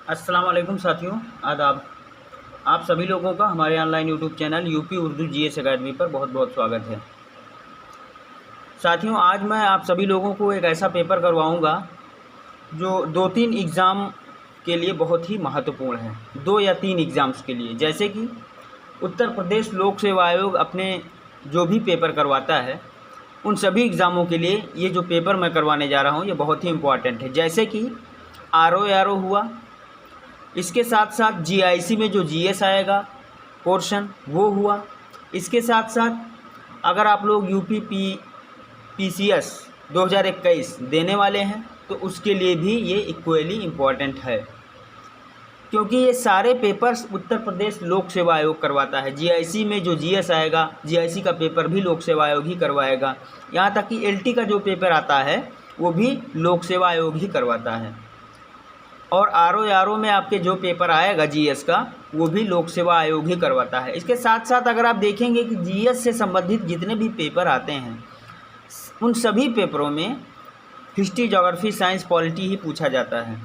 अस्सलाम वालेकुम साथियों, आदाब। आप सभी लोगों का हमारे online YouTube channel UP Urdu GS academy पर बहुत बहुत स्वागत है। साथियों, आज मैं आप सभी लोगों को एक ऐसा पेपर करवाऊंगा जो 2-3 एग्ज़ाम के लिए बहुत ही महत्वपूर्ण है। 2 या 3 एग्ज़ाम्स के लिए, जैसे कि उत्तर प्रदेश लोक सेवा आयोग अपने जो भी पेपर करवाता है, उन सभी एग्ज़ामों के लिए ये जो पेपर मैं करवाने जा रहा हूँ ये बहुत ही इम्पॉर्टेंट है। जैसे कि आरओ हुआ, इसके साथ साथ जीआईसी में जो जीएस आएगा पोर्शन वो हुआ। इसके साथ साथ अगर आप लोग यूपी पीसीएस 2021 देने वाले हैं तो उसके लिए भी ये इक्वली इम्पॉर्टेंट है, क्योंकि ये सारे पेपर्स उत्तर प्रदेश लोक सेवा आयोग करवाता है। जीआईसी में जो जीएस आएगा, जीआईसी का पेपर भी लोक सेवा आयोग ही करवाएगा। यहाँ तक कि एलटी का जो पेपर आता है वो भी लोक सेवा आयोग ही करवाता है। और आरओ में आपके जो पेपर आएगा जीएस का वो भी लोक सेवा आयोग ही करवाता है। इसके साथ साथ अगर आप देखेंगे कि जीएस से संबंधित जितने भी पेपर आते हैं उन सभी पेपरों में हिस्ट्री, ज्योग्राफी, साइंस, पॉलिटी ही पूछा जाता है।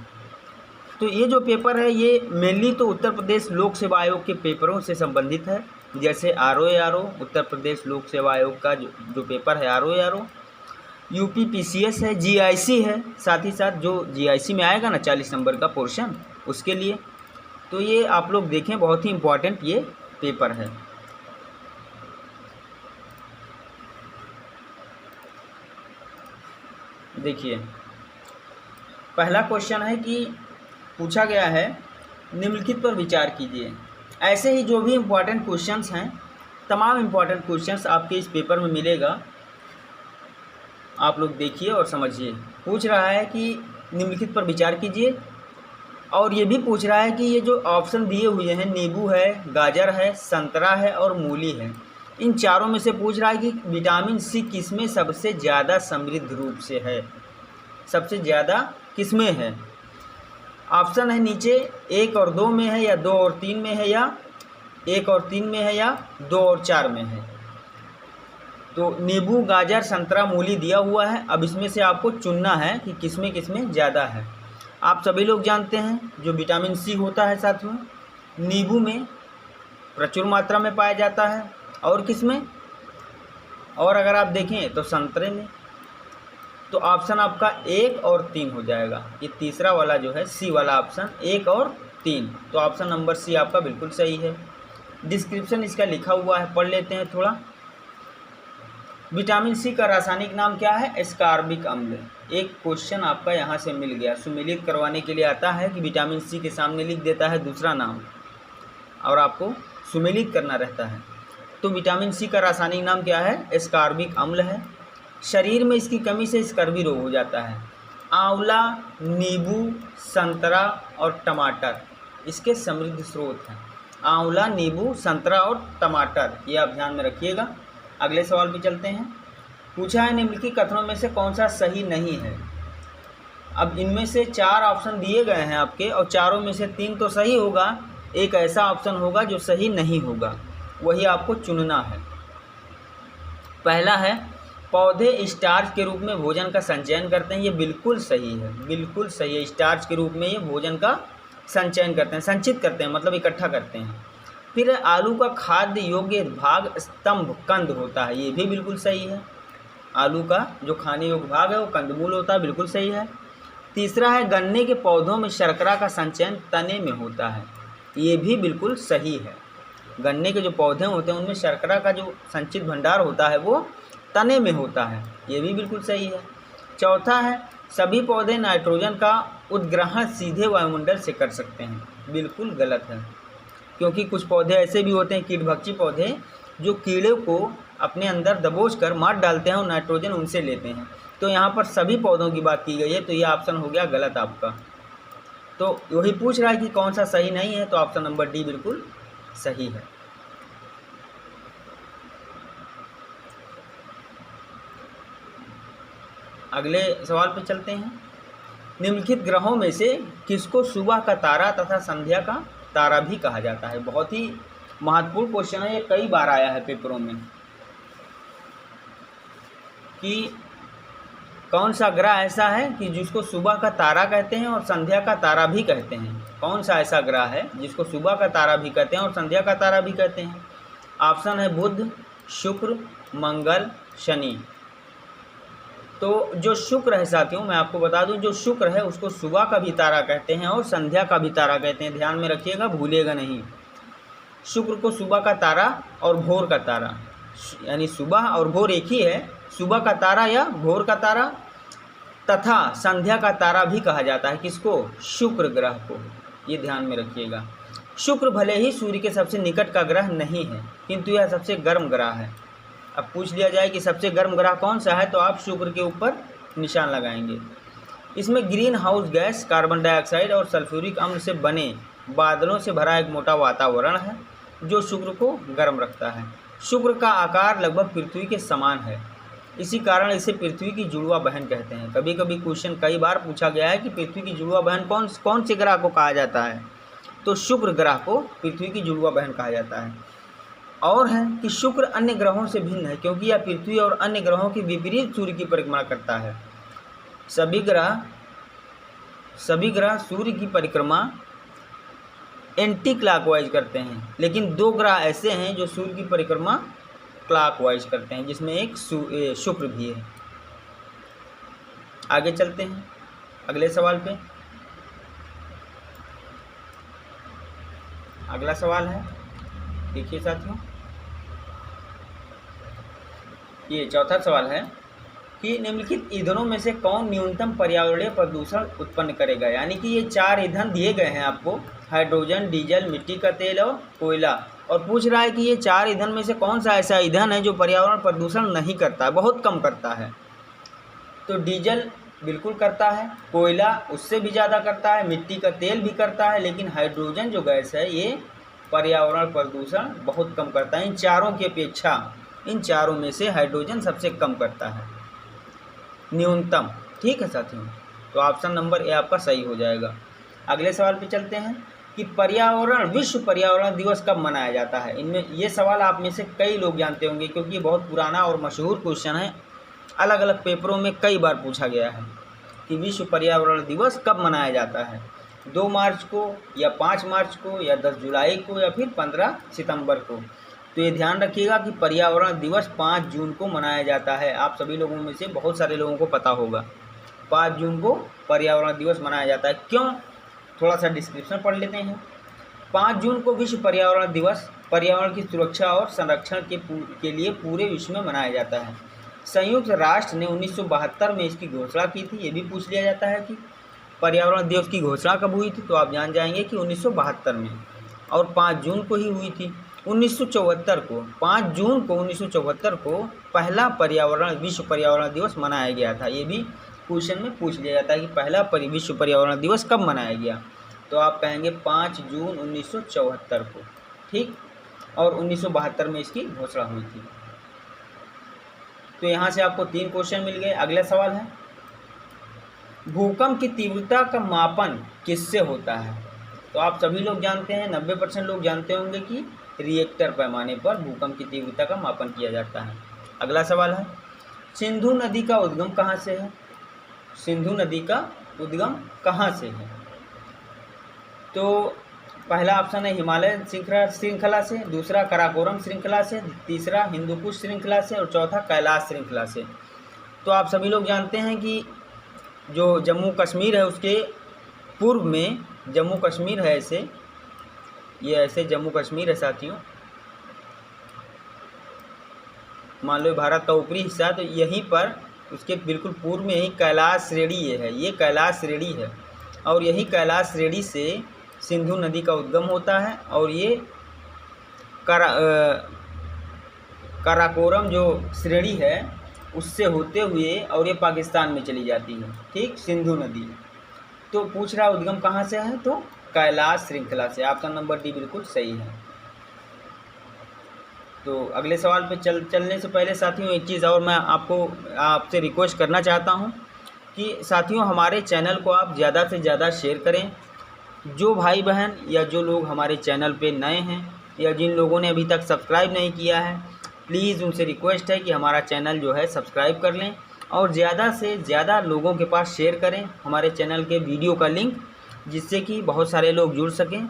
तो ये जो पेपर है ये मेनली तो उत्तर प्रदेश लोक सेवा आयोग के पेपरों से संबंधित है। जैसे आरओ उत्तर प्रदेश लोक सेवा आयोग का जो पेपर है आरओ, यूपी पीसीएस है, जीआईसी है, साथ ही साथ जो जीआईसी में आएगा ना 40 नंबर का पोर्शन उसके लिए। तो ये आप लोग देखें, बहुत ही इम्पॉर्टेंट ये पेपर है। देखिए, पहला क्वेश्चन है कि पूछा गया है निम्नलिखित पर विचार कीजिए। ऐसे ही जो भी इम्पॉर्टेंट क्वेश्चंस हैं, तमाम इम्पॉर्टेंट क्वेश्चंस आपके इस पेपर में मिलेगा। आप लोग देखिए और समझिए। पूछ रहा है कि निम्नलिखित पर विचार कीजिए, और ये भी पूछ रहा है कि ये जो ऑप्शन दिए हुए हैं, नींबू है, गाजर है, संतरा है और मूली है, इन चारों में से पूछ रहा है कि विटामिन सी किसमें सबसे ज़्यादा समृद्ध रूप से है, सबसे ज़्यादा किसमें है। ऑप्शन है नीचे 1 और 2 में है, या 2 और 3 में है, या 1 और 3 में है, या 2 और 4 में है। तो नींबू, गाजर, संतरा, मूली दिया हुआ है। अब इसमें से आपको चुनना है कि किसमें किसमें ज़्यादा है। आप सभी लोग जानते हैं जो विटामिन सी होता है साथियों, नींबू में प्रचुर मात्रा में पाया जाता है, और किसमें, और अगर आप देखें तो संतरे में। तो ऑप्शन आपका 1 और 3 हो जाएगा। ये तीसरा वाला जो है सी वाला ऑप्शन 1 और 3, तो ऑप्शन नंबर सी आपका बिल्कुल सही है। डिस्क्रिप्शन इसका लिखा हुआ है, पढ़ लेते हैं थोड़ा। विटामिन सी का रासायनिक नाम क्या है? एस्कॉर्बिक अम्ल। एक क्वेश्चन आपका यहाँ से मिल गया। सुमेलित करवाने के लिए आता है कि विटामिन सी के सामने लिख देता है दूसरा नाम, और आपको सुमेलित करना रहता है। तो विटामिन सी का रासायनिक नाम क्या है? एस्कॉर्बिक अम्ल है। शरीर में इसकी कमी से स्कर्वी रोग हो जाता है। आंवला, नींबू, संतरा और टमाटर इसके समृद्ध स्रोत हैं। आंवला, नींबू, संतरा और टमाटर, ये आप ध्यान में रखिएगा। अगले सवाल पे चलते हैं। पूछा है निम्नलिखित कथनों में से कौन सा सही नहीं है। अब इनमें से 4 ऑप्शन दिए गए हैं आपके, और चारों में से 3 तो सही होगा, एक ऐसा ऑप्शन होगा जो सही नहीं होगा, वही आपको चुनना है। पहला है पौधे स्टार्च के रूप में भोजन का संचयन करते हैं। ये बिल्कुल सही है, बिल्कुल सही है। स्टार्च के रूप में ये भोजन का संचयन करते हैं, संचित करते हैं, मतलब इकट्ठा करते हैं। फिर आलू का खाद्य योग्य भाग स्तंभ कंद होता है, ये भी बिल्कुल सही है। आलू का जो खाने योग्य भाग है वो कंदमूल होता है, बिल्कुल सही है। तीसरा है गन्ने के पौधों में शर्करा का संचयन तने में होता है, ये भी बिल्कुल सही है। गन्ने के जो पौधे होते हैं उनमें शर्करा का जो संचित भंडार होता है वो तने में होता है, ये भी बिल्कुल सही है। चौथा है सभी पौधे नाइट्रोजन का उद्ग्रहण सीधे वायुमंडल से कर सकते हैं, बिल्कुल गलत है। क्योंकि कुछ पौधे ऐसे भी होते हैं, कीटभक्षी पौधे, जो कीड़े को अपने अंदर दबोचकर मार डालते हैं और नाइट्रोजन उनसे लेते हैं। तो यहाँ पर सभी पौधों की बात की गई है, तो ये ऑप्शन हो गया गलत आपका। तो वही पूछ रहा है कि कौन सा सही नहीं है, तो ऑप्शन नंबर डी बिल्कुल सही है। अगले सवाल पे चलते हैं। निम्नलिखित ग्रहों में से किसको सुबह का तारा तथा संध्या का तारा भी कहा जाता है? बहुत ही महत्वपूर्ण क्वेश्चन है, ये कई बार आया है पेपरों में कि कौन सा ग्रह ऐसा है कि जिसको सुबह का तारा कहते हैं और संध्या का तारा भी कहते हैं? कौन सा ऐसा ग्रह है जिसको सुबह का तारा भी कहते हैं और संध्या का तारा भी कहते हैं? ऑप्शन है बुध, शुक्र, मंगल, शनि। तो जो शुक्र है साथियों, मैं आपको बता दूं, जो शुक्र है उसको सुबह का भी तारा कहते हैं और संध्या का भी तारा कहते हैं। ध्यान में रखिएगा, भूलिएगा नहीं। शुक्र को सुबह का तारा और भोर का तारा, यानी सुबह और भोर एक ही है, सुबह का तारा या भोर का तारा, तथा संध्या का तारा भी कहा जाता है। किसको? शुक्र ग्रह को। ये ध्यान में रखिएगा। शुक्र भले ही सूर्य के सबसे निकट का ग्रह नहीं है, किंतु यह सबसे गर्म ग्रह है। अब पूछ लिया जाए कि सबसे गर्म ग्रह कौन सा है, तो आप शुक्र के ऊपर निशान लगाएंगे। इसमें green house gas, carbon dioxide और सल्फ्यूरिक अम्ल से बने बादलों से भरा एक मोटा वातावरण है जो शुक्र को गर्म रखता है। शुक्र का आकार लगभग पृथ्वी के समान है, इसी कारण इसे पृथ्वी की जुड़वा बहन कहते हैं। कभी कभी क्वेश्चन कई बार पूछा गया है कि पृथ्वी की जुड़वा बहन कौन से ग्रह को कहा जाता है, तो शुक्र ग्रह को पृथ्वी की जुड़वा बहन कहा जाता है। और है कि शुक्र अन्य ग्रहों से भिन्न है क्योंकि यह पृथ्वी और अन्य ग्रहों के विपरीत सूर्य की परिक्रमा करता है। सभी ग्रह सूर्य की परिक्रमा एंटी क्लॉकवाइज करते हैं, लेकिन 2 ग्रह ऐसे हैं जो सूर्य की परिक्रमा क्लॉकवाइज करते हैं, जिसमें एक शुक्र भी है। आगे चलते हैं अगले सवाल पे। अगला सवाल है, देखिए साथियों, ये चौथा सवाल है कि निम्नलिखित ईंधनों में से कौन न्यूनतम पर्यावरणीय प्रदूषण उत्पन्न करेगा। यानी कि ये 4 ईंधन दिए गए हैं आपको, हाइड्रोजन, डीजल, मिट्टी का तेल और कोयला, और पूछ रहा है कि ये 4 ईंधन में से कौन सा ऐसा ईंधन है जो पर्यावरण प्रदूषण नहीं करता, बहुत कम करता है। तो डीजल बिल्कुल करता है, कोयला उससे भी ज़्यादा करता है, मिट्टी का तेल भी करता है, लेकिन हाइड्रोजन जो गैस है ये पर्यावरण प्रदूषण बहुत कम करता है। इन चारों की अपेक्षा इन चारों में से हाइड्रोजन सबसे कम करता है, न्यूनतम। ठीक है साथियों, तो ऑप्शन नंबर ए आपका सही हो जाएगा। अगले सवाल पे चलते हैं कि विश्व पर्यावरण दिवस कब मनाया जाता है। इनमें ये सवाल आप में से कई लोग जानते होंगे क्योंकि ये बहुत पुराना और मशहूर क्वेश्चन है, अलग अलग पेपरों में कई बार पूछा गया है कि विश्व पर्यावरण दिवस कब मनाया जाता है। 2 मार्च को या 5 मार्च को या 10 जुलाई को या फिर 15 सितंबर को। तो ये ध्यान रखिएगा कि पर्यावरण दिवस 5 जून को मनाया जाता है। आप सभी लोगों में से बहुत सारे लोगों को पता होगा 5 जून को पर्यावरण दिवस मनाया जाता है। क्यों, थोड़ा सा डिस्क्रिप्शन पढ़ लेते हैं। 5 जून को विश्व पर्यावरण दिवस पर्यावरण की सुरक्षा और संरक्षण के लिए पूरे विश्व में मनाया जाता है। संयुक्त राष्ट्र ने 1972 में इसकी घोषणा की थी। ये भी पूछ लिया जाता है कि पर्यावरण दिवस की घोषणा कब हुई थी, तो आप जान जाएंगे कि 1972 में, और 5 जून को ही हुई थी। 1974 को 5 जून को 1974 को पहला विश्व पर्यावरण दिवस मनाया गया था। ये भी क्वेश्चन में पूछ लिया जाता है कि पहला विश्व पर्यावरण दिवस कब मनाया गया, तो आप कहेंगे 5 जून 1974 को। ठीक, और 1972 में इसकी घोषणा हुई थी। तो यहाँ से आपको 3 क्वेश्चन मिल गए। अगला सवाल है, भूकंप की तीव्रता का मापन किससे होता है। तो आप सभी लोग जानते हैं, 90% लोग जानते होंगे कि रिएक्टर पैमाने पर भूकंप की तीव्रता का मापन किया जाता है। अगला सवाल है, सिंधु नदी का उद्गम कहाँ से है। सिंधु नदी का उद्गम कहाँ से है, तो पहला ऑप्शन है हिमालय श्रृंखला से, दूसरा काराकोरम श्रृंखला से, तीसरा हिंदुकुश श्रृंखला से और चौथा कैलाश श्रृंखला से। तो आप सभी लोग जानते हैं कि जो जम्मू कश्मीर है उसके पूर्व में जम्मू कश्मीर है, ऐसे जम्मू कश्मीर है साथियों। मान लो भारत का ऊपरी हिस्सा, तो यहीं पर उसके बिल्कुल पूर्व में ही कैलाश श्रेणी ये कैलाश श्रेणी है, और यही कैलाश श्रेणी से सिंधु नदी का उद्गम होता है, और ये काराकोरम जो श्रेणी है उससे होते हुए और ये पाकिस्तान में चली जाती है। ठीक, सिंधु नदी। तो पूछ रहा उद्गम कहाँ से है, तो कैलाश श्रृंखला से। ऑप्शन नंबर डी बिल्कुल सही है। तो अगले सवाल पे चलने से पहले साथियों एक चीज़ और मैं आपसे रिक्वेस्ट करना चाहता हूँ कि साथियों हमारे चैनल को आप ज़्यादा से ज़्यादा शेयर करें। जो भाई बहन या जो लोग हमारे चैनल पे नए हैं या जिन लोगों ने अभी तक सब्सक्राइब नहीं किया है, प्लीज़ उनसे रिक्वेस्ट है कि हमारा चैनल जो है सब्सक्राइब कर लें और ज़्यादा से ज़्यादा लोगों के पास शेयर करें हमारे चैनल के वीडियो का लिंक, जिससे कि बहुत सारे लोग जुड़ सकें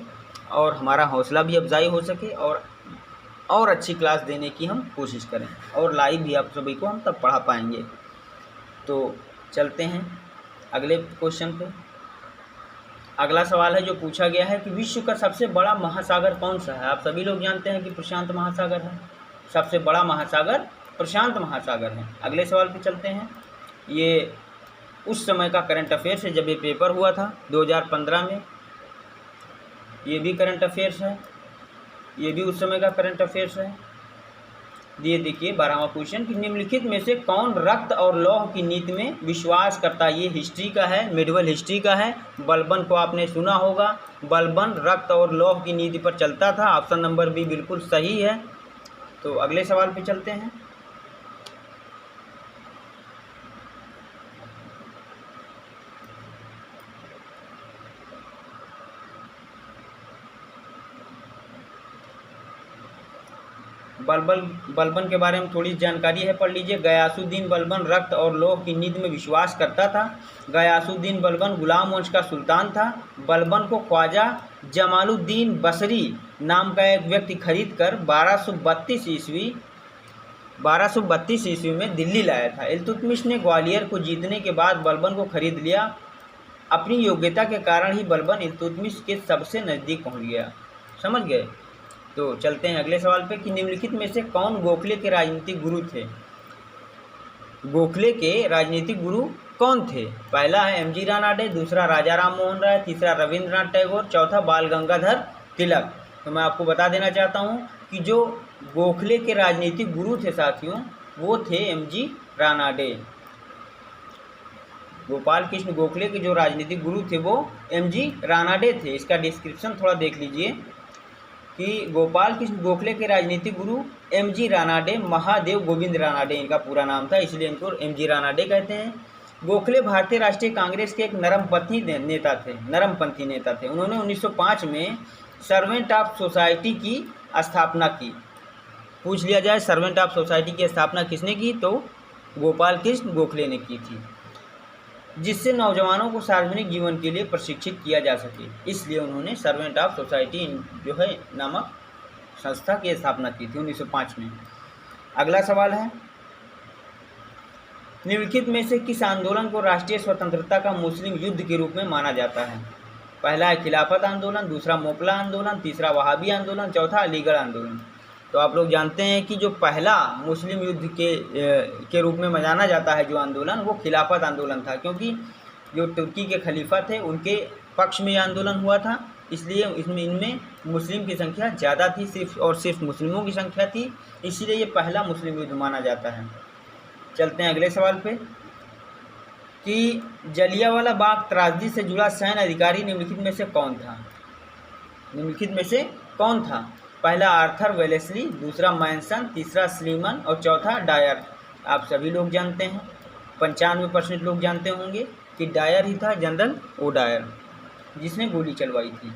और हमारा हौसला भी अफजाई हो सके और अच्छी क्लास देने की हम कोशिश करें और लाइव भी आप सभी को हम तब पढ़ा पाएंगे। तो चलते हैं अगले क्वेश्चन पे। अगला सवाल है जो पूछा गया है कि विश्व का सबसे बड़ा महासागर कौन सा है। आप सभी लोग जानते हैं कि प्रशांत महासागर है, सबसे बड़ा महासागर प्रशांत महासागर है। अगले सवाल पे चलते हैं। ये उस समय का करंट अफेयर्स है जब ये पेपर हुआ था 2015 में, ये भी करंट अफेयर्स है, ये भी उस समय का करंट अफेयर्स है। ये देखिए 12वां क्वेश्चन कि निम्नलिखित में से कौन रक्त और लौह की नीति में विश्वास करता है। ये हिस्ट्री का है, मेडिवल हिस्ट्री का है। बलबन को आपने सुना होगा, बलबन रक्त और लौह की नीति पर चलता था। ऑप्शन नंबर बी बिल्कुल सही है। तो अगले सवाल पे चलते हैं। बलबन के बारे में थोड़ी जानकारी है, पढ़ लीजिए। गयासुद्दीन बलबन रक्त और लौह की नीति में विश्वास करता था। गयासुद्दीन बलबन गुलाम वंश का सुल्तान था। बलबन को ख्वाजा जमालुद्दीन बसरी नाम का एक व्यक्ति खरीद कर 1232 ईस्वी में दिल्ली लाया था। इल्तुतमिश ने ग्वालियर को जीतने के बाद बलबन को खरीद लिया। अपनी योग्यता के कारण ही बलबन इल्तुतमिश के सबसे नज़दीक पहुँच गया। समझ गए। तो चलते हैं अगले सवाल पे कि निम्नलिखित में से कौन गोखले के राजनीतिक गुरु थे। गोखले के राजनीतिक गुरु कौन थे। पहला है एम जी रानाडे, दूसरा राजा राम मोहन राय, तीसरा रविंद्रनाथ टैगोर, चौथा बाल गंगाधर तिलक। तो मैं आपको बता देना चाहता हूँ कि जो गोखले के राजनीतिक गुरु थे साथियों, वो थे एम जी रानाडे। गोपाल कृष्ण गोखले के जो राजनीतिक गुरु थे वो एम जी रानाडे थे। इसका डिस्क्रिप्शन थोड़ा देख लीजिए कि गोपाल कृष्ण गोखले के राजनीतिक गुरु एम जी रानाडे, महादेव गोविंद रानाडे इनका पूरा नाम था, इसलिए इनको एम जी रानाडे कहते हैं। गोखले भारतीय राष्ट्रीय कांग्रेस के एक नरमपंथी नेता थे। उन्होंने 1905 में सर्वेंट ऑफ सोसाइटी की स्थापना की। पूछ लिया जाए सर्वेंट ऑफ सोसाइटी की स्थापना किसने की, तो गोपाल कृष्ण गोखले ने की थी, जिससे नौजवानों को सार्वजनिक जीवन के लिए प्रशिक्षित किया जा सके। इसलिए उन्होंने सर्वेंट ऑफ सोसाइटी जो है नामक संस्था की स्थापना की थी 1905 में। अगला सवाल है निम्नलिखित में से किस आंदोलन को राष्ट्रीय स्वतंत्रता का मुस्लिम युद्ध के रूप में माना जाता है। पहला है खिलाफत आंदोलन, दूसरा मोपला आंदोलन, तीसरा वहाबी आंदोलन, चौथा अलीगढ़ आंदोलन। तो आप लोग जानते हैं कि जो पहला मुस्लिम युद्ध के रूप में जाना जाता है जो आंदोलन, वो खिलाफत आंदोलन था, क्योंकि जो तुर्की के खलीफा थे उनके पक्ष में आंदोलन हुआ था, इसलिए इनमें मुस्लिम की संख्या ज़्यादा थी, सिर्फ मुस्लिमों की संख्या थी, इसलिए ये पहला मुस्लिम युद्ध माना जाता है। चलते हैं अगले सवाल पे कि जलियांवाला बाग त्रासदी से जुड़ा सैन्य अधिकारी निम्नलिखित में से कौन था। पहला आर्थर वेलेस्ली, दूसरा मैनसन, तीसरा स्लीमन और चौथा डायर। आप सभी लोग जानते हैं, 95% लोग जानते होंगे कि डायर ही था, जनरल ओ डायर, जिसने गोली चलवाई थी।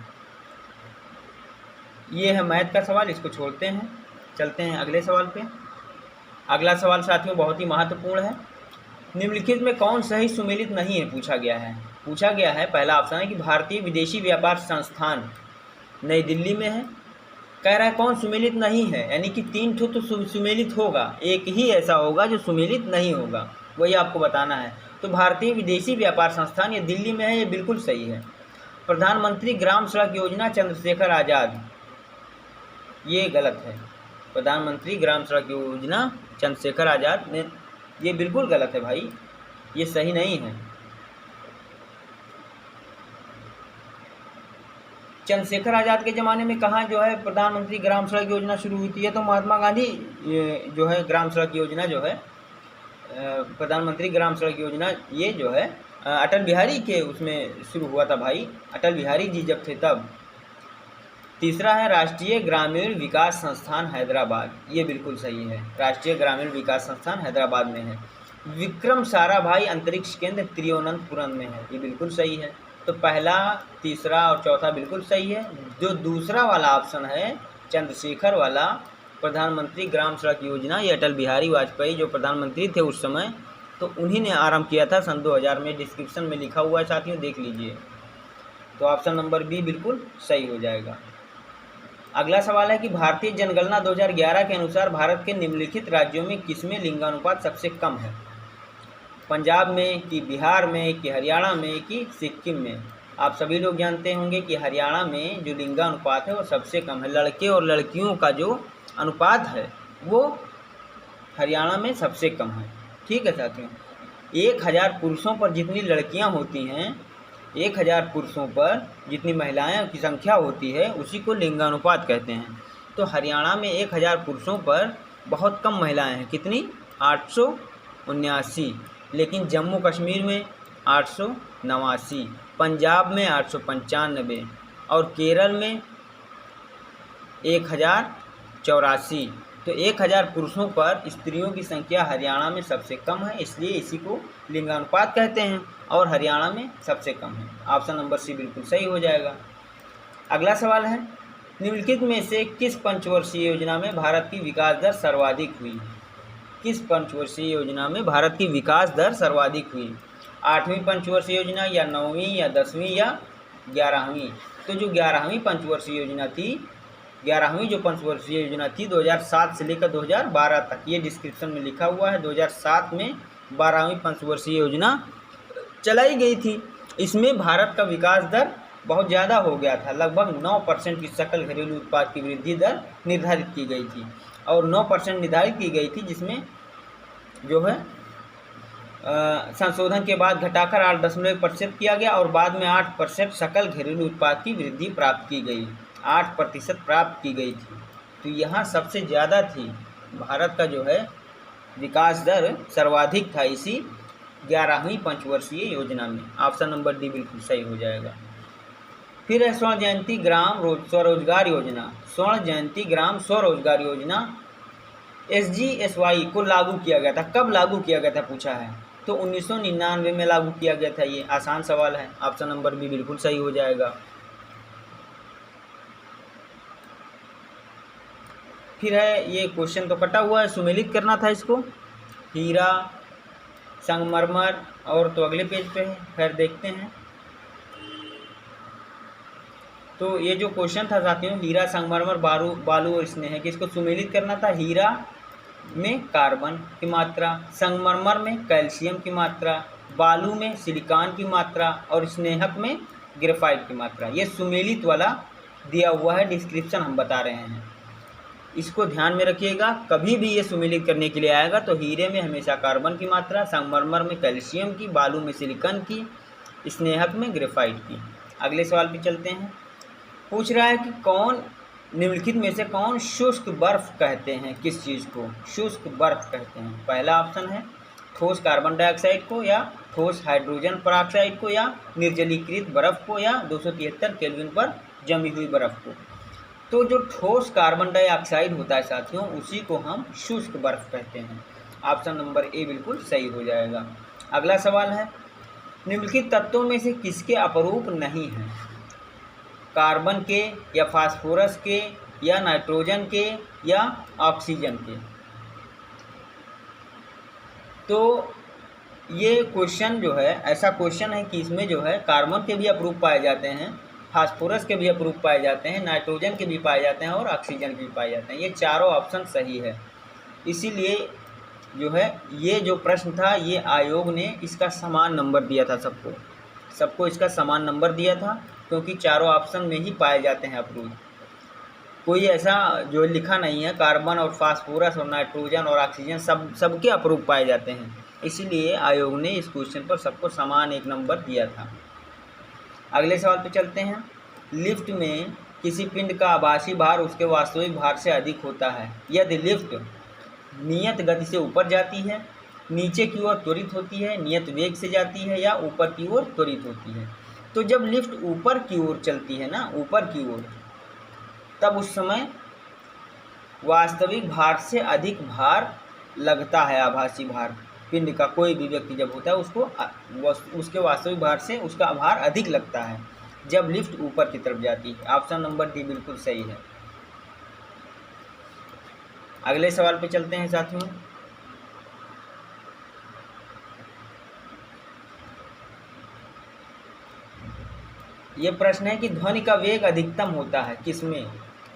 ये है मैथ का सवाल, इसको छोड़ते हैं, चलते हैं अगले सवाल पे। अगला सवाल साथियों बहुत ही महत्वपूर्ण है। निम्नलिखित में कौन सही सुमेलित नहीं है पूछा गया है। पहला ऑप्शन है कि भारतीय विदेशी व्यापार संस्थान नई दिल्ली में है। कह रहा है कौन सुमेलित नहीं है, यानी कि 3 ठो तो सुमेलित होगा, एक ही ऐसा होगा जो सुमेलित नहीं होगा, वही आपको बताना है। तो भारतीय विदेशी व्यापार संस्थान ये दिल्ली में है, ये बिल्कुल सही है। प्रधानमंत्री ग्राम सड़क योजना चंद्रशेखर आज़ाद, ये गलत है। प्रधानमंत्री ग्राम सड़क योजना चंद्रशेखर आज़ाद ने, ये बिल्कुल गलत है भाई, ये सही नहीं है। चंद्रशेखर आज़ाद के ज़माने में कहाँ जो है प्रधानमंत्री ग्राम सड़क योजना शुरू हुई थी। तो महात्मा गांधी जो है ग्राम सड़क योजना जो है प्रधानमंत्री ग्राम सड़क योजना ये जो है अटल बिहारी के उसमें शुरू हुआ था भाई, अटल बिहारी जी जब थे तब। तीसरा है राष्ट्रीय ग्रामीण विकास संस्थान हैदराबाद, ये बिल्कुल सही है, राष्ट्रीय ग्रामीण विकास संस्थान हैदराबाद में है। विक्रम साराभाई अंतरिक्ष केंद्र तिरुवनंतपुरम में है, ये बिल्कुल सही है। तो पहला, तीसरा और चौथा बिल्कुल सही है। जो दूसरा वाला ऑप्शन है चंद्रशेखर वाला, प्रधानमंत्री ग्राम सड़क योजना, ये अटल बिहारी वाजपेयी जो प्रधानमंत्री थे उस समय, तो उन्हीं ने आरंभ किया था सन 2000 में। डिस्क्रिप्शन में लिखा हुआ है साथियों, देख लीजिए। तो ऑप्शन नंबर बी बिल्कुल सही हो जाएगा। अगला सवाल है कि भारतीय जनगणना 2011 के अनुसार भारत के निम्नलिखित राज्यों में किसमें लिंगानुपात सबसे कम है? पंजाब में कि बिहार में कि हरियाणा में कि सिक्किम में? आप सभी लोग जानते होंगे कि हरियाणा में जो लिंगानुपात है वो सबसे कम है। लड़के और लड़कियों का जो अनुपात है वो हरियाणा में सबसे कम है। ठीक है साथियों, 1000 पुरुषों पर जितनी लड़कियां होती हैं, 1000 पुरुषों पर जितनी महिलाएं की संख्या होती है उसी को लिंगानुपात कहते हैं। तो हरियाणा में 1000 पुरुषों पर बहुत कम महिलाएं हैं। कितनी? 879। लेकिन जम्मू कश्मीर में 889, पंजाब में 895 और केरल में 1084। तो 1000 पुरुषों पर स्त्रियों की संख्या हरियाणा में सबसे कम है, इसलिए इसी को लिंगानुपात कहते हैं और हरियाणा में सबसे कम है। ऑप्शन नंबर सी बिल्कुल सही हो जाएगा। अगला सवाल है, निम्नलिखित में से किस पंचवर्षीय योजना में भारत की विकास दर सर्वाधिक हुई? किस पंचवर्षीय योजना में भारत की विकास दर सर्वाधिक हुई? 8वीं पंचवर्षीय योजना या 9वीं या 10वीं या 11वीं? तो जो 11वीं पंचवर्षीय योजना थी, 11वीं जो पंचवर्षीय योजना थी 2007 से लेकर 2012 तक, ये डिस्क्रिप्शन में लिखा हुआ है। 2007 में 12वीं पंचवर्षीय योजना चलाई गई थी। इसमें भारत का विकास दर बहुत ज़्यादा हो गया था। लगभग 9% की सकल घरेलू उत्पाद की वृद्धि दर निर्धारित की गई थी और 9% निर्धारित की गई थी, जिसमें जो है संशोधन के बाद घटाकर 8.1% किया गया और बाद में 8% सकल घरेलू उत्पाद की वृद्धि प्राप्त की गई, 8% प्राप्त की गई थी। तो यहाँ सबसे ज़्यादा थी, भारत का जो है विकास दर सर्वाधिक था इसी 11वीं पंचवर्षीय योजना में। ऑप्शन नंबर डी बिल्कुल सही हो जाएगा। फिर है स्वर्ण जयंती ग्राम स्वरोजगार योजना। स्वर्ण जयंती ग्राम स्वरोजगार योजना SGSY को लागू किया गया था। कब लागू किया गया था पूछा है, तो 1999 में लागू किया गया था। ये आसान सवाल है, ऑप्शन नंबर बी बिल्कुल सही हो जाएगा। फिर है, ये क्वेश्चन तो कटा हुआ है, सुमेलित करना था इसको। हीरा, संगमरमर और तो अगले पेज पे है, खैर देखते हैं। तो ये जो क्वेश्चन था साथियों, हीरा, संगमरमर, बालू और स्नेह, किसको सुमेलित करना था? हीरा में कार्बन की मात्रा, संगमरमर में कैल्शियम की मात्रा, बालू में सिलिकॉन की मात्रा और स्नेहक में ग्रेफाइट की मात्रा। ये सुमेलित वाला दिया हुआ है, डिस्क्रिप्शन हम बता रहे हैं, इसको ध्यान में रखिएगा। कभी भी ये सुमेलित करने के लिए आएगा तो हीरे में हमेशा कार्बन की मात्रा, संगमरमर में कैल्शियम की, बालू में सिलिकॉन की, स्नेहक में ग्रेफाइट की। अगले सवाल पे चलते हैं। पूछ रहा है कि कौन निम्नलिखित में से कौन शुष्क बर्फ कहते हैं? किस चीज़ को शुष्क बर्फ कहते हैं? पहला ऑप्शन है ठोस कार्बन डाइऑक्साइड को, या ठोस हाइड्रोजन पेरोक्साइड को, या निर्जलीकृत बर्फ को, या 273 केल्विन पर जमी हुई बर्फ को। तो जो ठोस कार्बन डाइऑक्साइड होता है साथियों, उसी को हम शुष्क बर्फ कहते हैं। ऑप्शन नंबर ए बिल्कुल सही हो जाएगा। अगला सवाल है, निम्नलिखित तत्वों में से किसके अपरूप नहीं है? कार्बन के, या फास्फोरस के, या नाइट्रोजन के, या ऑक्सीजन के? तो ये क्वेश्चन जो है ऐसा क्वेश्चन है कि इसमें जो है कार्बन के भी अपरूप पाए जाते हैं, फास्फोरस के भी अपरूप पाए जाते हैं, नाइट्रोजन के भी पाए जाते हैं और ऑक्सीजन के भी पाए जाते हैं। ये चारों ऑप्शन सही है। इसीलिए जो है ये जो प्रश्न था, ये आयोग ने इसका समान नंबर दिया था, सबको इसका समान नंबर दिया था, क्योंकि चारों ऑप्शन में ही पाए जाते हैं अपरूप। कोई ऐसा जो लिखा नहीं है, कार्बन और फास्फोरस और नाइट्रोजन और ऑक्सीजन सबके अपरूप पाए जाते हैं। इसीलिए आयोग ने इस क्वेश्चन पर सबको समान एक नंबर दिया था। अगले सवाल पे चलते हैं। लिफ्ट में किसी पिंड का आभासी भार उसके वास्तविक भार से अधिक होता है यदि लिफ्ट नियत गति से ऊपर जाती है, नीचे की ओर त्वरित होती है, नियत वेग से जाती है, या ऊपर की ओर त्वरित होती है। तो जब लिफ्ट ऊपर की ओर चलती है ना, ऊपर की ओर, तब उस समय वास्तविक भार से अधिक भार लगता है। आभासी भार पिंड का कोई भी व्यक्ति जब होता है उसको उसके वास्तविक भार से उसका भार अधिक लगता है जब लिफ्ट ऊपर की तरफ जाती है। ऑप्शन नंबर डी बिल्कुल सही है। अगले सवाल पे चलते हैं साथियों। ये प्रश्न है कि ध्वनि का वेग अधिकतम होता है किसमें,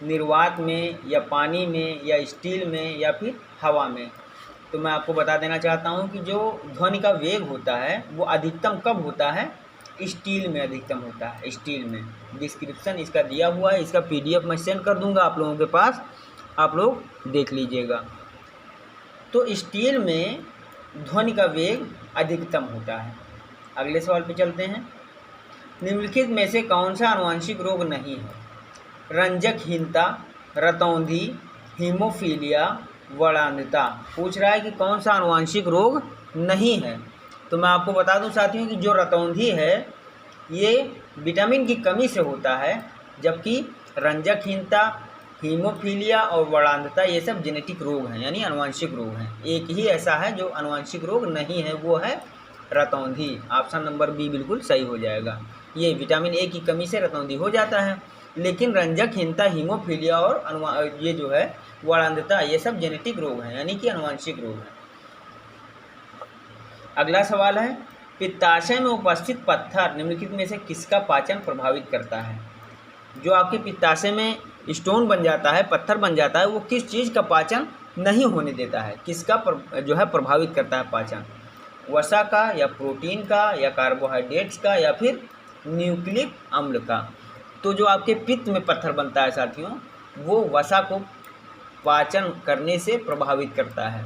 निर्वात में या पानी में या स्टील में या फिर हवा में। तो मैं आपको बता देना चाहता हूँ कि जो ध्वनि का वेग होता है वो अधिकतम कब होता है, स्टील में अधिकतम होता है, स्टील में। डिस्क्रिप्शन इसका दिया हुआ है, इसका PDF मैं सेंड कर दूंगा आप लोगों के पास, आप लोग देख लीजिएगा। तो स्टील में ध्वनि का वेग अधिकतम होता है। अगले सवाल पे चलते हैं। निम्नलिखित में से कौन सा आनुवंशिक रोग नहीं है, रंजकहीनता, रतौंधी, हीमोफीलिया, वर्णांधता। पूछ रहा है कि कौन सा आनुवंशिक रोग नहीं है। तो मैं आपको बता दूं साथियों कि जो रतौंधी है ये विटामिन की कमी से होता है, जबकि रंजकहीनता, हीमोफीलिया और वर्णांधता ये सब जेनेटिक रोग हैं, यानी आनुवंशिक रोग हैं। एक ही ऐसा है जो आनुवंशिक रोग नहीं है, वो है रतौंधी। ऑप्शन नंबर बी बिल्कुल सही हो जाएगा। ये विटामिन ए की कमी से रतौंधी हो जाता है, लेकिन रंजकहीनता, हीमोफीलिया और ये जो है वर्णांधता ये सब जेनेटिक रोग हैं, यानी कि आनुवंशिक रोग हैं। अगला सवाल है, पित्ताशय में उपस्थित पत्थर निम्नलिखित में से किसका पाचन प्रभावित करता है। जो आपके पित्ताशय में स्टोन बन जाता है, पत्थर बन जाता है, वो किस चीज़ का पाचन नहीं होने देता है, किसका जो है प्रभावित करता है पाचन, वसा का या प्रोटीन का या कार्बोहाइड्रेट्स का या फिर न्यूक्लिक अम्ल का। तो जो आपके पित्त में पत्थर बनता है साथियों, वो वसा को पाचन करने से प्रभावित करता है।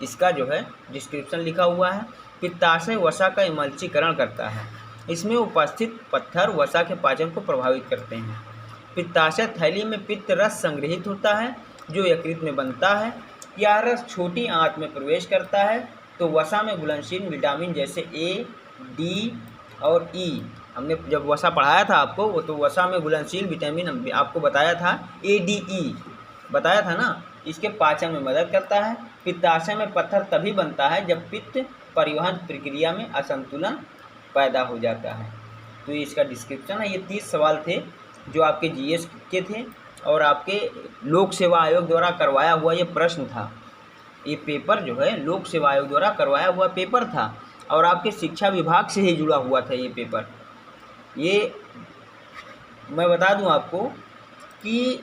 इसका जो है डिस्क्रिप्शन लिखा हुआ है। पित्ताशय वसा का इमल्चीकरण करता है, इसमें उपस्थित पत्थर वसा के पाचन को प्रभावित करते हैं। पित्ताशय थैली में पित्त रस संग्रहित होता है जो यकृत में बनता है। यह रस छोटी आंत में प्रवेश करता है तो वसा में घुलनशील विटामिन जैसे ए, डी और ई, हमने जब वसा पढ़ाया था आपको, वो तो वसा में घुलनशील विटामिन आपको बताया था, ADE बताया था ना, इसके पाचन में मदद करता है। पित्ताशय में पत्थर तभी बनता है जब पित्त परिवहन प्रक्रिया में असंतुलन पैदा हो जाता है। तो ये इसका डिस्क्रिप्शन है। ये 30 सवाल थे जो आपके GS के थे और आपके लोक सेवा आयोग द्वारा करवाया हुआ ये प्रश्न था। ये पेपर जो है लोक सेवा आयोग द्वारा करवाया हुआ पेपर था और आपके शिक्षा विभाग से ही जुड़ा हुआ था ये पेपर। ये मैं बता दूं आपको कि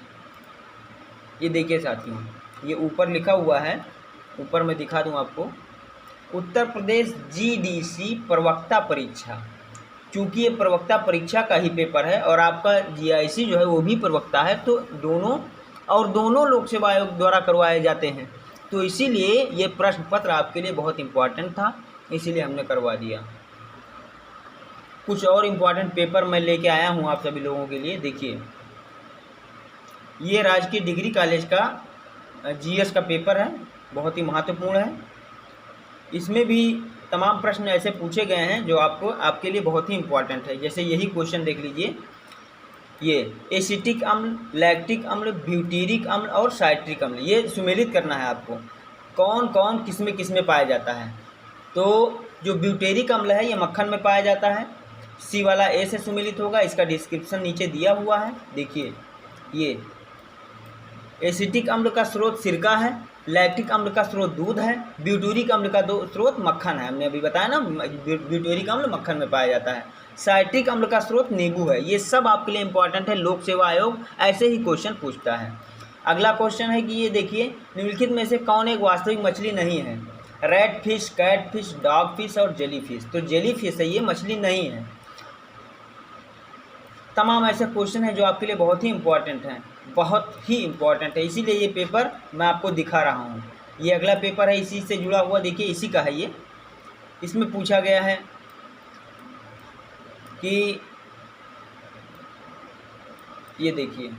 ये देखिए साथियों, ये ऊपर लिखा हुआ है, ऊपर मैं दिखा दूं आपको, उत्तर प्रदेश GDC प्रवक्ता परीक्षा। चूँकि ये प्रवक्ता परीक्षा का ही पेपर है और आपका GIC जो है वो भी प्रवक्ता है, तो दोनों लोक सेवा आयोग द्वारा करवाए जाते हैं। तो इसीलिए ये प्रश्न पत्र आपके लिए बहुत इम्पोर्टेंट था, इसीलिए हमने करवा दिया। कुछ और इम्पोर्टेंट पेपर मैं लेके आया हूँ आप सभी लोगों के लिए। देखिए, ये राजकीय डिग्री कॉलेज का GS का पेपर है, बहुत ही महत्वपूर्ण है। इसमें भी तमाम प्रश्न ऐसे पूछे गए हैं जो आपके लिए बहुत ही इम्पोर्टेंट है। जैसे यही क्वेश्चन देख लीजिए, ये एसिटिक अम्ल, लैक्टिक अम्ल, ब्यूटेरिक अम्ल और साइट्रिक अम्ल, ये सुमेलित करना है आपको, कौन कौन किस में पाया जाता है। तो जो ब्यूटेरिक अम्ल है ये मक्खन में पाया जाता है, C वाला A से सुमेलित होगा। इसका डिस्क्रिप्शन नीचे दिया हुआ है। देखिए, ये एसिटिक अम्ल का स्रोत सिरका है, लैक्टिक अम्ल का स्रोत दूध है, ब्यूटेरिक अम्ल का स्रोत मक्खन है, हमने अभी बताया ना, ब्यूटेरिक अम्ल मक्खन में पाया जाता है। साइट्रिक अम्ल का स्रोत नींबू है। ये सब आपके लिए इंपॉर्टेंट है, लोक सेवा आयोग ऐसे ही क्वेश्चन पूछता है। अगला क्वेश्चन है कि ये देखिए, निम्नलिखित में से कौन एक वास्तविक मछली नहीं है, red fish, catfish, dogfish और जेली फिश। तो जेली फिश है, ये मछली नहीं है। तमाम ऐसे क्वेश्चन हैं जो आपके लिए बहुत ही इम्पोर्टेंट हैं, बहुत ही इम्पोर्टेंट है, इसीलिए ये पेपर मैं आपको दिखा रहा हूँ। ये अगला पेपर है, इसी से जुड़ा हुआ, देखिए इसी का है ये। इसमें पूछा गया है कि ये देखिए,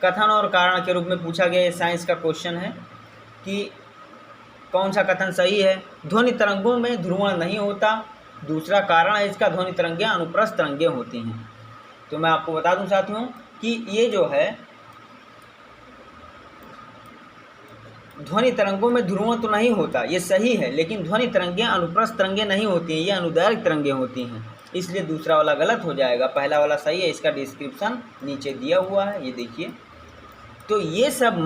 कथन और कारण के रूप में पूछा गया, ये साइंस का क्वेश्चन है कि कौन सा कथन सही है। ध्वनि तरंगों में ध्रुवण नहीं होता। दूसरा कारण है इसका, ध्वनि तरंगें अनुप्रस्थ तरंगें होती हैं। तो मैं आपको बता दूं साथियों कि ये जो है ध्वनि तरंगों में ध्रुवण तो नहीं होता, ये सही है, लेकिन ध्वनि तरंगें अनुप्रस्थ तरंगें नहीं होती हैं, ये अनुदैर्घ्य तरंगें होती हैं, इसलिए दूसरा वाला गलत हो जाएगा, पहला वाला सही है। इसका डिस्क्रिप्शन नीचे दिया हुआ है, ये देखिए। तो ये सब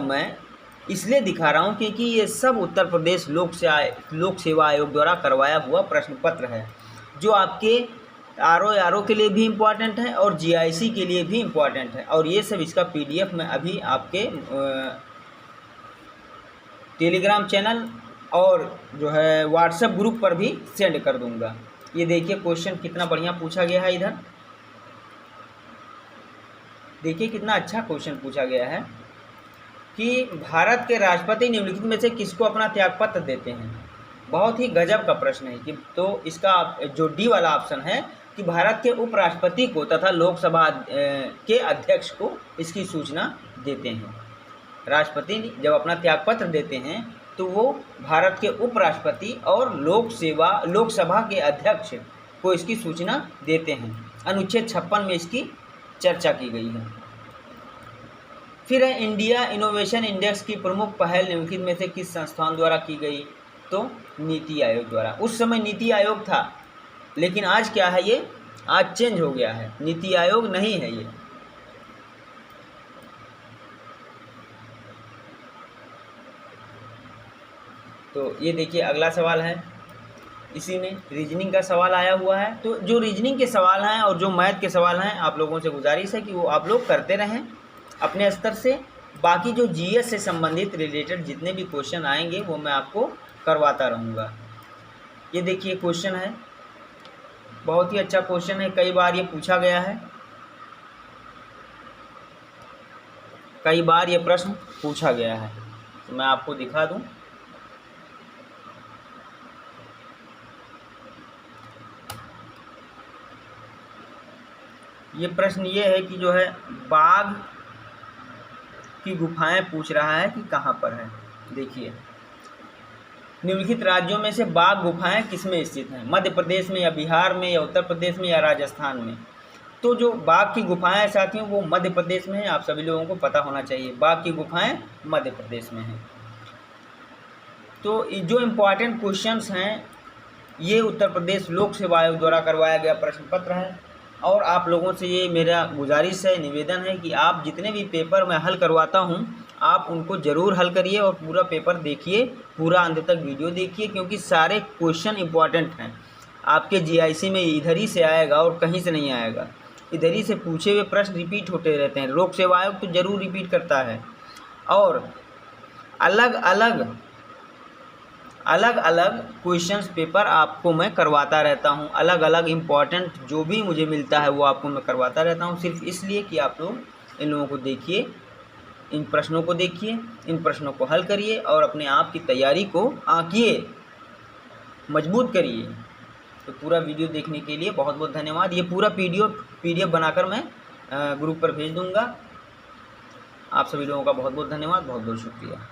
मैं इसलिए दिखा रहा हूँ क्योंकि ये सब उत्तर प्रदेश लोक सेवा आयोग द्वारा करवाया हुआ प्रश्न पत्र है, जो आपके RO के लिए भी इम्पॉर्टेंट है और GIC के लिए भी इम्पॉर्टेंट है। और ये सब इसका PDF मैं अभी आपके टेलीग्राम चैनल और जो है व्हाट्सएप ग्रुप पर भी सेंड कर दूंगा। ये देखिए क्वेश्चन कितना बढ़िया पूछा गया है। इधर देखिए कितना अच्छा क्वेश्चन पूछा गया है कि भारत के राष्ट्रपति निम्नलिखित में से किसको अपना त्यागपत्र देते हैं। बहुत ही गजब का प्रश्न है कि तो इसका जो डी वाला ऑप्शन है कि भारत के उपराष्ट्रपति को तथा लोकसभा के अध्यक्ष को इसकी सूचना देते हैं। राष्ट्रपति जब अपना त्यागपत्र देते हैं तो वो भारत के उपराष्ट्रपति और लोकसभा के अध्यक्ष को इसकी सूचना देते हैं। अनुच्छेद 56 में इसकी चर्चा की गई है। फिर है इंडिया इनोवेशन इंडेक्स की प्रमुख पहल निम्नलिखित में से किस संस्थान द्वारा की गई। तो नीति आयोग द्वारा। उस समय नीति आयोग था, लेकिन आज क्या है, ये आज चेंज हो गया है, नीति आयोग नहीं है ये। तो ये देखिए अगला सवाल है, इसी में रीजनिंग का सवाल आया हुआ है। तो जो रीजनिंग के सवाल हैं और जो मैथ के सवाल हैं, आप लोगों से गुजारिश है कि वो आप लोग करते रहें अपने स्तर से। बाकी जो GS से संबंधित रिलेटेड जितने भी क्वेश्चन आएंगे वो मैं आपको करवाता रहूँगा। ये देखिए क्वेश्चन है, बहुत ही अच्छा क्वेश्चन है, कई बार ये पूछा गया है, कई बार ये प्रश्न पूछा गया है। तो मैं आपको दिखा दूं, ये प्रश्न ये है कि जो है बाघ की गुफाएं पूछ रहा है कि कहाँ पर है। देखिए निम्नलिखित राज्यों में से बाघ गुफाएं किसमें स्थित हैं, मध्य प्रदेश में या बिहार में या उत्तर प्रदेश में या राजस्थान में। तो जो बाघ की गुफाएं साथियों वो मध्य प्रदेश में है, आप सभी लोगों को पता होना चाहिए, बाघ की गुफाएं मध्य प्रदेश में हैं। तो जो इम्पोर्टेंट क्वेश्चंस हैं ये उत्तर प्रदेश लोक सेवा आयोग द्वारा करवाया गया प्रश्न पत्र है। और आप लोगों से ये मेरा गुजारिश है, निवेदन है कि आप जितने भी पेपर मैं हल करवाता हूँ आप उनको ज़रूर हल करिए और पूरा पेपर देखिए, पूरा अंत तक वीडियो देखिए, क्योंकि सारे क्वेश्चन इंपॉर्टेंट हैं। आपके GIC में इधर ही से आएगा और कहीं से नहीं आएगा, इधर ही से पूछे हुए प्रश्न रिपीट होते रहते हैं। लोक सेवा आयोग तो ज़रूर रिपीट करता है। और अलग अलग क्वेश्चंस पेपर आपको मैं करवाता रहता हूं, अलग अलग इम्पॉर्टेंट जो भी मुझे मिलता है वो आपको मैं करवाता रहता हूं, सिर्फ इसलिए कि आप लोग इन लोगों को देखिए, इन प्रश्नों को देखिए, इन प्रश्नों को हल करिए और अपने आप की तैयारी को आंकिए, मजबूत करिए। तो पूरा वीडियो देखने के लिए बहुत बहुत धन्यवाद। ये पूरा PDF बनाकर मैं ग्रुप पर भेज दूँगा। आप सभी लोगों का बहुत बहुत धन्यवाद, बहुत बहुत शुक्रिया।